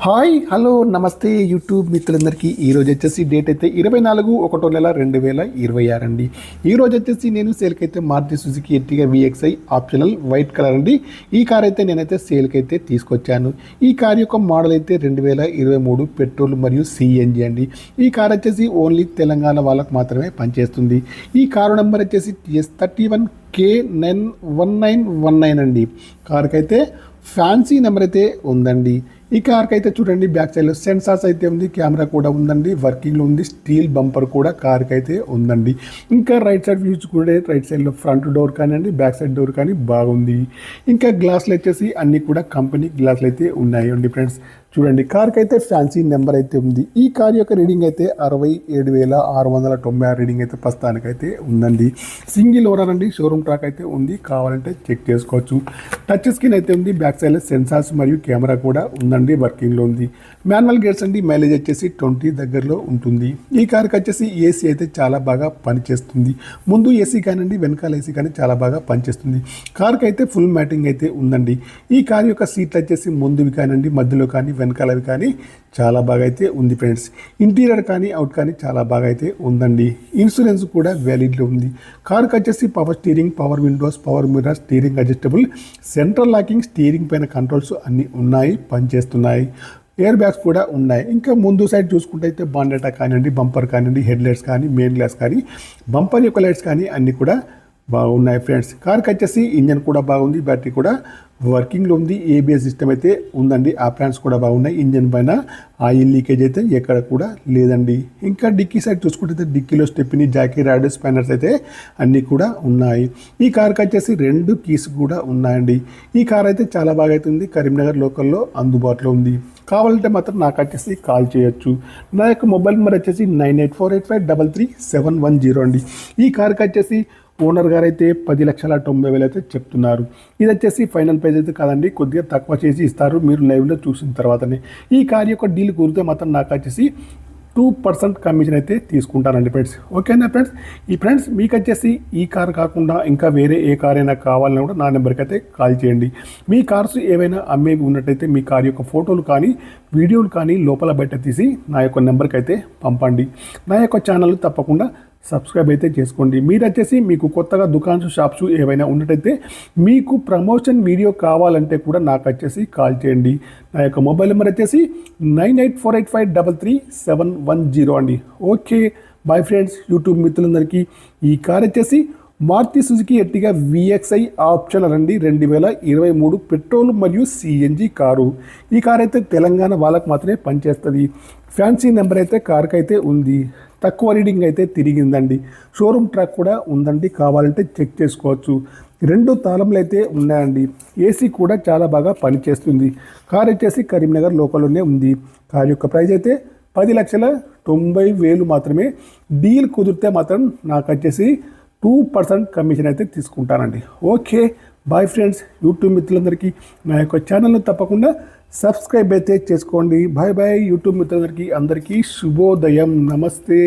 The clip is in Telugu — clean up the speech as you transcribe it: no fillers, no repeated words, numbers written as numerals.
హాయ్ హలో నమస్తే యూట్యూబ్ మిత్రులందరికీ ఈరోజు వచ్చేసి డేట్ అయితే 24/1/2026 అండి. ఈరోజు వచ్చేసి నేను సేల్కి అయితే Maruti Suzuki Ertiga VXi optional white colour అండి. ఈ కార్ అయితే నేనైతే సేల్కి అయితే తీసుకొచ్చాను. ఈ కార్ యొక్క మోడల్ అయితే 2023 పెట్రోల్ మరియు CNG అండి. ఈ కార్ వచ్చేసి ఓన్లీ తెలంగాణ వాళ్ళకు మాత్రమే పనిచేస్తుంది. ఈ కారు నెంబర్ వచ్చేసి TS31K91919 అండి. కార్కి అయితే ఫ్యాన్సీ నెంబర్ అయితే ఉందండి. ఈ కార్కి అయితే చూడండి, బ్యాక్ సైడ్లో సెన్సార్స్ అయితే ఉంది, కెమెరా కూడా ఉందండి, వర్కింగ్లో ఉంది, స్టీల్ బంపర్ కూడా కార్కి అయితే ఉందండి. ఇంకా రైట్ సైడ్ వ్యూస్ కూడా రైట్ సైడ్లో ఫ్రంట్ డోర్ కానివ్వండి, బ్యాక్ సైడ్ డోర్ కానీ బాగుంది. ఇంకా గ్లాసులు వచ్చేసి అన్నీ కూడా కంపెనీ గ్లాసులు అయితే ఉన్నాయండి ఫ్రెండ్స్. చూడండి, కార్కి అయితే ఫ్యాన్సీ నెంబర్ అయితే ఉంది. ఈ కార్ యొక్క రీడింగ్ అయితే 67,696 రీడింగ్ అయితే ప్రస్తుతానికైతే ఉందండి. సింగిల్ ఓనర్ అండి, షోరూమ్ ట్రాక్ అయితే ఉంది, కావాలంటే చెక్ చేసుకోవచ్చు. టచ్ స్క్రీన్ అయితే ఉంది, బ్యాక్ సైడ్లో సెన్సార్స్ మరియు కెమెరా కూడా ఉందండి, వర్కింగ్లో ఉంది. మాన్యువల్ గేర్స్ అండి, మైలేజ్ వచ్చేసి 20 దగ్గరలో ఉంటుంది. ఈ కార్కి వచ్చేసి ఏసీ అయితే చాలా బాగా పనిచేస్తుంది. ముందు ఏసీ కానివ్వండి, వెనకాల ఏసీ కానీ చాలా బాగా పనిచేస్తుంది. కార్కి అయితే ఫుల్ మ్యాటింగ్ అయితే ఉందండి. ఈ కార్ యొక్క సీట్లు వచ్చేసి ముందువి కానివ్వండి, మధ్యలో కానీ వెనకాలవి కానీ చాలా బాగా అయితే ఉంది ఫ్రెండ్స్. ఇంటీరియర్ కానీ అవుట్ కానీ చాలా బాగా అయితే ఉందండి. ఇన్సూరెన్స్ కూడా వ్యాలిడ్లో ఉంది. కార్కి వచ్చేసి power steering, power Windows, power mirror, steering adjustable, central locking, steering పైన కంట్రోల్స్ అన్నీ ఉన్నాయి, పనిచేస్తున్నాయి. ఎయిర్ బ్యాగ్స్ కూడా ఉన్నాయి. ఇంకా ముందు సైడ్ చూసుకుంటే అయితే బాండెటా కానివ్వండి, బంపర్ కానివ్వండి, హెడ్ లైట్స్ కానీ, మెయిన్ గ్లాస్ కానీ, బంపర్ యొక్క లైట్స్ కానీ అన్నీ కూడా బాగున్నాయి ఫ్రెండ్స్. కార్కి వచ్చేసి ఇంజన్ కూడా బాగుంది, బ్యాటరీ కూడా వర్కింగ్లో ఉంది, ABS సిస్టమ్ అయితే ఉందండి, ఆ ప్లాన్స్ కూడా బాగున్నాయి. ఇంజన్ పైన ఆయిల్ లీకేజ్ అయితే ఎక్కడ కూడా లేదండి. ఇంకా డిక్కీ సైడ్ చూసుకుంటే డిక్కీలో స్టెప్ని, జాకీ రాడ్, స్పానర్స్ అయితే అన్నీ కూడా ఉన్నాయి. ఈ కార్కి వచ్చేసి 2 కీస్ కూడా ఉన్నాయండి. ఈ కార్ అయితే చాలా బాగా అవుతుంది, కరీంనగర్ లోకల్లో అందుబాటులో ఉంది. కావాలంటే మాత్రం నాకు వచ్చేసి కాల్ చేయొచ్చు. నా యొక్క మొబైల్ నెంబర్ వచ్చేసి 9848533710 అండి. ఈ కార్కి వచ్చేసి ఓనర్ గారు అయితే 10,90,000 అయితే చెప్తున్నారు. ఇది వచ్చేసి ఫైనల్ ప్రైస్ అయితే కాదండి, కొద్దిగా తక్కువ చేసి ఇస్తారు మీరు లైవ్లో చూసిన తర్వాతనే. ఈ కార్ యొక్క డీల్ కుదిరితే మాత్రం నాకు వచ్చేసి 2% కమిషన్ అయితే తీసుకుంటానండి ఫ్రెండ్స్. ఓకేనా ఫ్రెండ్స్? ఈ ఫ్రెండ్స్ మీకు వచ్చేసి ఈ కార్ కాకుండా ఇంకా వేరే ఏ కార్ అయినా కావాలన్నా కూడా నా నెంబర్కి అయితే కాల్ చేయండి. మీ కార్స్ ఏవైనా అమ్మేవి ఉన్నట్టయితే మీ కార్ యొక్క ఫోటోలు కానీ వీడియోలు కానీ లోపల బయట తీసి నా యొక్క నెంబర్కి అయితే పంపండి. నా యొక్క ఛానల్ తప్పకుండా సబ్స్క్రైబ్ అయితే చేసుకోండి. మీరు వచ్చేసి మీకు కొత్తగా దుకాన్స్, షాప్స్ ఏవైనా ఉన్నట్టయితే మీకు ప్రమోషన్ వీడియో కావాలంటే కూడా నాకు వచ్చేసి కాల్ చేయండి. నా యొక్క మొబైల్ నెంబర్ వచ్చేసి 9848533710 అండి. Okay, bye friends. యూట్యూబ్ మిత్రులందరికీ ఈ కార్ వచ్చేసి Maruti Suzuki Ertiga VXi optional అండి, 2023 పెట్రోల్ మరియు CNG కారు. ఈ కార్ అయితే తెలంగాణ వాళ్ళకు మాత్రమే పనిచేస్తుంది. ఫ్యాన్సీ నెంబర్ అయితే కార్కి అయితే ఉంది, తక్కువ రీడింగ్ అయితే తిరిగిందండి. షోరూమ్ ట్రాక్ కూడా ఉందండి, కావాలంటే చెక్ చేసుకోవచ్చు. 2 తాళంలు అయితే ఉన్నాయండి. ఏసీ కూడా చాలా బాగా పనిచేస్తుంది. కార్ వచ్చేసి కరీంనగర్ లోకల్లోనే ఉంది. కార్ యొక్క ప్రైస్ అయితే 10,90,000 మాత్రమే. డీల్ కుదిరితే మాత్రం నాకు వచ్చేసి 2% కమిషన్ అయితే తీసుకుంటానండి. Okay, bye friends. యూట్యూబ్ మిత్రులందరికీ నా యొక్క ఛానల్ను తప్పకుండా సబ్స్క్రైబ్ అయితే చేసుకోండి. Bye bye. యూట్యూబ్ మిత్రులందరికీ అందరికీ శుభోదయం. నమస్తే.